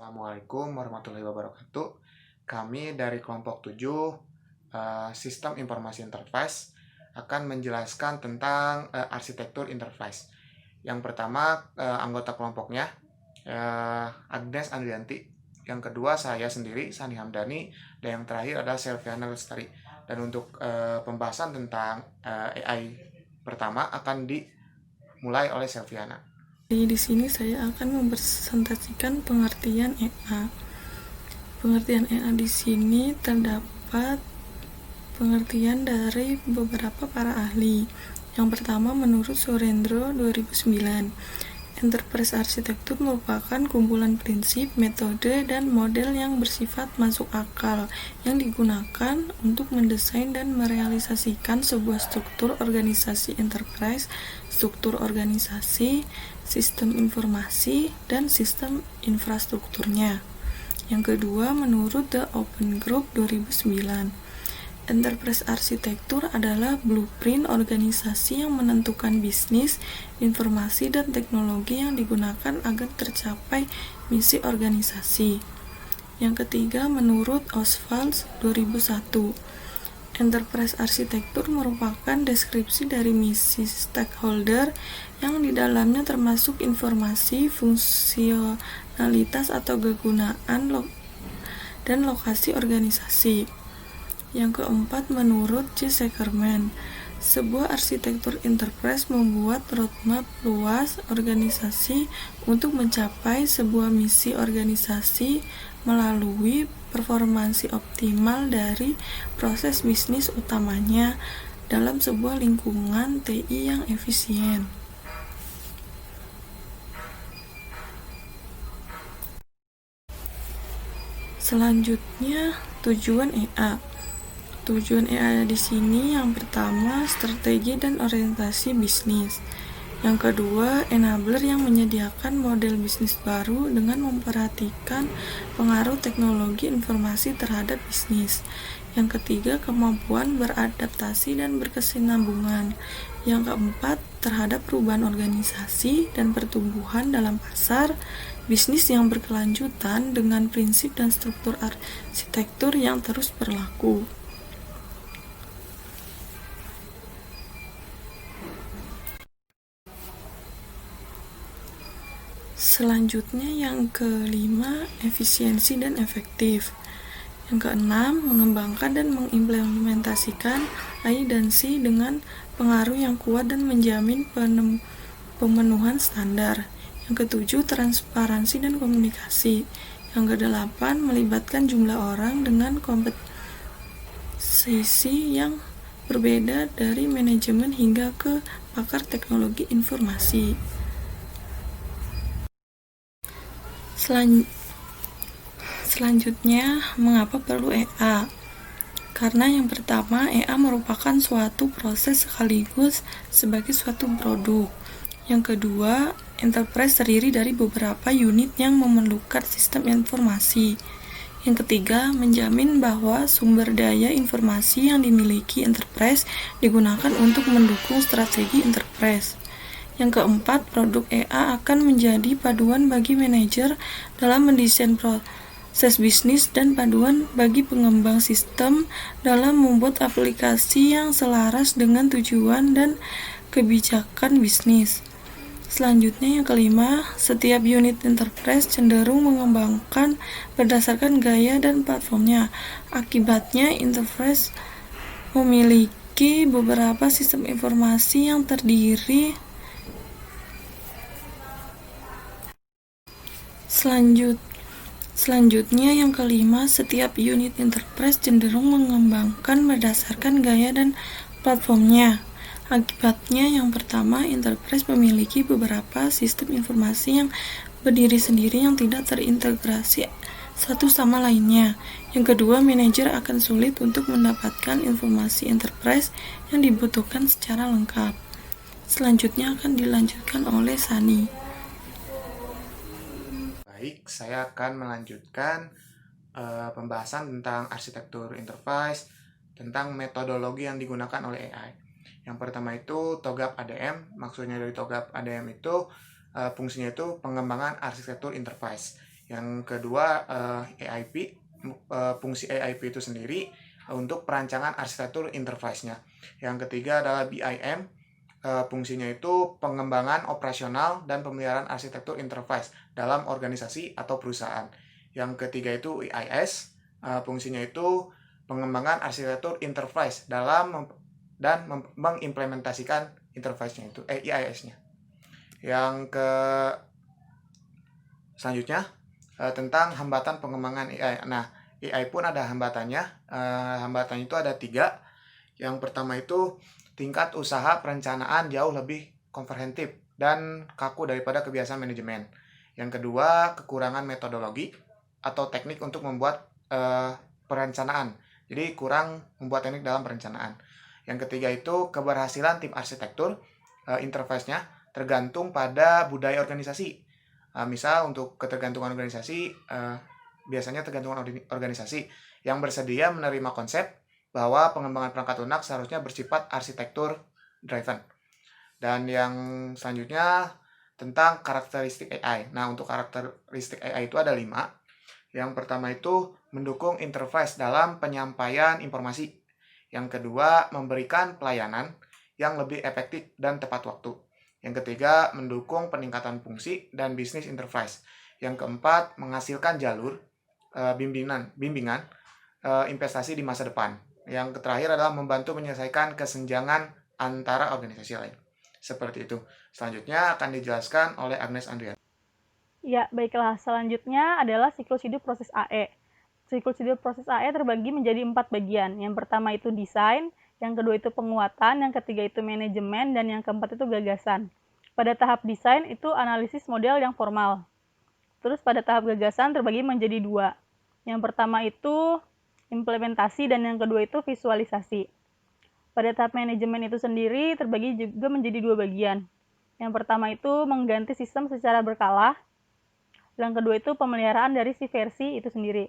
Assalamualaikum warahmatullahi wabarakatuh. Kami dari kelompok 7 Sistem Informasi Interface akan menjelaskan tentang arsitektur interface. Yang pertama anggota kelompoknya Agnes Andrianti. Yang kedua saya sendiri Sani Hamdani, dan yang terakhir adalah Selviana Lestari. Dan untuk pembahasan tentang AI pertama akan dimulai oleh Selviana. Di sini saya akan mempresentasikan pengertian EA. Pengertian EA di sini terdapat pengertian dari beberapa para ahli. Yang pertama menurut Surendro 2009, Enterprise Architecture merupakan kumpulan prinsip, metode, dan model yang bersifat masuk akal yang digunakan untuk mendesain dan merealisasikan sebuah struktur organisasi enterprise, struktur organisasi, sistem informasi, dan sistem infrastrukturnya. Yang kedua, menurut The Open Group 2009, Enterprise Architecture adalah blueprint organisasi yang menentukan bisnis, informasi, dan teknologi yang digunakan agar tercapai misi organisasi. Yang ketiga, menurut Oswald 2001, Enterprise Architecture merupakan deskripsi dari misi stakeholder yang di dalamnya termasuk informasi, fungsionalitas atau kegunaan dan lokasi organisasi. Yang keempat, menurut J. Sekerman, sebuah arsitektur enterprise membuat roadmap luas organisasi untuk mencapai sebuah misi organisasi melalui performansi optimal dari proses bisnis utamanya dalam sebuah lingkungan TI yang efisien. Selanjutnya, tujuan EA. Tujuan EA di sini yang pertama strategi dan orientasi bisnis. Yang kedua, enabler yang menyediakan model bisnis baru dengan memperhatikan pengaruh teknologi informasi terhadap bisnis. Yang ketiga, kemampuan beradaptasi dan berkesinambungan. Yang keempat, terhadap perubahan organisasi dan pertumbuhan dalam pasar bisnis yang berkelanjutan dengan prinsip dan struktur arsitektur yang terus berlaku. Selanjutnya yang kelima, efisiensi dan efektif. Yang keenam, mengembangkan dan mengimplementasikan I dan C dengan pengaruh yang kuat dan menjamin pemenuhan standar. Yang ketujuh, transparansi dan komunikasi. Yang kedelapan, melibatkan jumlah orang dengan kompetensi yang berbeda dari manajemen hingga ke pakar teknologi informasi. Selanjutnya, mengapa perlu EA? Karena yang pertama, EA merupakan suatu proses sekaligus sebagai suatu produk. Yang kedua, enterprise terdiri dari beberapa unit yang memerlukan sistem informasi. Yang ketiga, menjamin bahwa sumber daya informasi yang dimiliki enterprise digunakan untuk mendukung strategi enterprise. Yang keempat, produk EA akan menjadi paduan bagi manajer dalam mendesain proses bisnis dan paduan bagi pengembang sistem dalam membuat aplikasi yang selaras dengan tujuan dan kebijakan bisnis. Selanjutnya yang kelima, setiap unit enterprise cenderung mengembangkan berdasarkan gaya dan platformnya. Akibatnya, enterprise memiliki beberapa sistem informasi yang terdiri. Selanjutnya yang kelima, setiap unit enterprise cenderung mengembangkan berdasarkan gaya dan platformnya. Akibatnya yang pertama, enterprise memiliki beberapa sistem informasi yang berdiri sendiri yang tidak terintegrasi satu sama lainnya. Yang kedua, manajer akan sulit untuk mendapatkan informasi enterprise yang dibutuhkan secara lengkap. Selanjutnya akan dilanjutkan oleh Sani. Baik, saya akan melanjutkan pembahasan tentang arsitektur interface, tentang metodologi yang digunakan oleh AI. Yang pertama itu TOGAF ADM. Maksudnya dari TOGAF ADM itu fungsinya itu pengembangan arsitektur interface. Yang kedua, AIP, fungsi AIP itu sendiri untuk perancangan arsitektur interface-nya. Yang ketiga adalah BIM, fungsinya itu pengembangan operasional dan pemeliharaan arsitektur interface dalam organisasi atau perusahaan. Yang ketiga itu EIS, fungsinya itu pengembangan arsitektur interface dalam mengimplementasikan interface-nya itu EIS-nya. Yang selanjutnya tentang hambatan pengembangan AI. Nah, AI pun ada hambatannya. Hambatannya itu ada 3. Yang pertama itu tingkat usaha perencanaan jauh lebih komprehensif dan kaku daripada kebiasaan manajemen. Yang kedua, kekurangan metodologi atau teknik untuk membuat perencanaan. Jadi kurang membuat teknik dalam perencanaan. Yang ketiga itu keberhasilan tim arsitektur interface-nya tergantung pada budaya organisasi. Misal untuk ketergantungan organisasi, biasanya tergantungan organisasi yang bersedia menerima konsep bahwa pengembangan perangkat lunak seharusnya bersifat arsitektur driven. Dan yang selanjutnya tentang karakteristik AI. Nah, untuk karakteristik AI itu ada 5. Yang pertama itu mendukung interface dalam penyampaian informasi. Yang kedua, memberikan pelayanan yang lebih efektif dan tepat waktu. Yang ketiga, mendukung peningkatan fungsi dan bisnis interface. Yang keempat, menghasilkan jalur bimbingan investasi di masa depan. Yang terakhir adalah membantu menyelesaikan kesenjangan antara organisasi lain. Seperti itu. Selanjutnya akan dijelaskan oleh Agnes Andrian. Ya, baiklah. Selanjutnya adalah siklus hidup proses AE. Siklus hidup proses AE terbagi menjadi 4 bagian. Yang pertama itu desain, yang kedua itu penguatan, yang ketiga itu manajemen, dan yang keempat itu gagasan. Pada tahap desain itu analisis model yang formal. Terus pada tahap gagasan terbagi menjadi 2. Yang pertama itu implementasi dan yang kedua itu visualisasi. Pada tahap manajemen itu sendiri terbagi juga menjadi 2 bagian. Yang pertama itu mengganti sistem secara berkala. Yang kedua itu pemeliharaan dari si versi itu sendiri.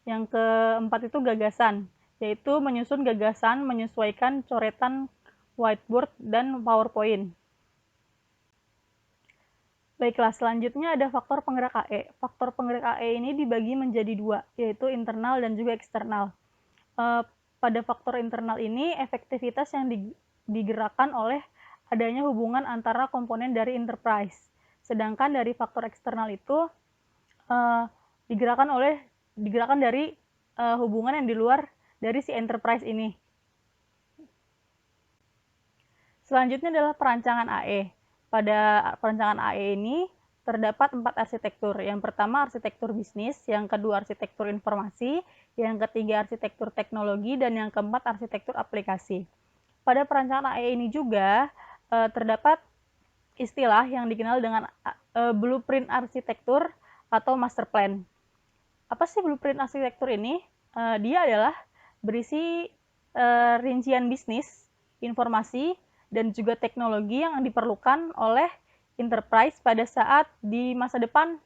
Yang keempat itu gagasan, yaitu menyusun gagasan menyesuaikan coretan whiteboard dan PowerPoint. Baiklah, selanjutnya ada faktor penggerak AE. Faktor penggerak AE ini dibagi menjadi 2, yaitu internal dan juga eksternal. Pada faktor internal ini, efektivitas yang digerakkan oleh adanya hubungan antara komponen dari enterprise. Sedangkan dari faktor eksternal itu digerakkan dari hubungan yang di luar dari si enterprise ini. Selanjutnya adalah perancangan AE. Pada perancangan AE ini terdapat 4 arsitektur. Yang pertama arsitektur bisnis, yang kedua arsitektur informasi, yang ketiga arsitektur teknologi, dan yang keempat arsitektur aplikasi. Pada perancangan AE ini juga terdapat istilah yang dikenal dengan blueprint arsitektur atau master plan. Apa sih blueprint arsitektur ini? Dia adalah berisi rincian bisnis, informasi, dan juga teknologi yang diperlukan oleh enterprise pada saat di masa depan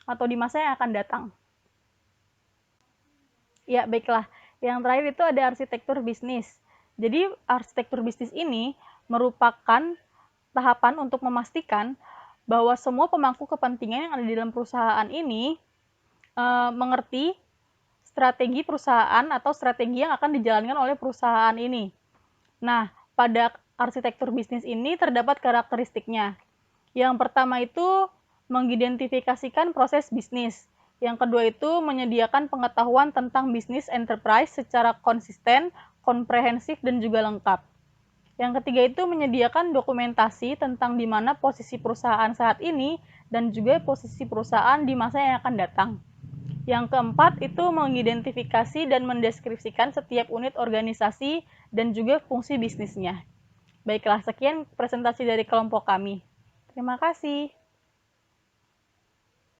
atau di masa yang akan datang. Ya, baiklah. Yang terakhir itu ada arsitektur bisnis. Jadi, arsitektur bisnis ini merupakan tahapan untuk memastikan bahwa semua pemangku kepentingan yang ada di dalam perusahaan ini mengerti strategi perusahaan atau strategi yang akan dijalankan oleh perusahaan ini. Nah, pada arsitektur bisnis ini terdapat karakteristiknya. Yang pertama itu mengidentifikasikan proses bisnis. Yang kedua itu menyediakan pengetahuan tentang bisnis enterprise secara konsisten, komprehensif, dan juga lengkap. Yang ketiga itu menyediakan dokumentasi tentang di mana posisi perusahaan saat ini dan juga posisi perusahaan di masa yang akan datang. Yang keempat itu mengidentifikasi dan mendeskripsikan setiap unit organisasi dan juga fungsi bisnisnya. Baiklah, sekian presentasi dari kelompok kami. Terima kasih.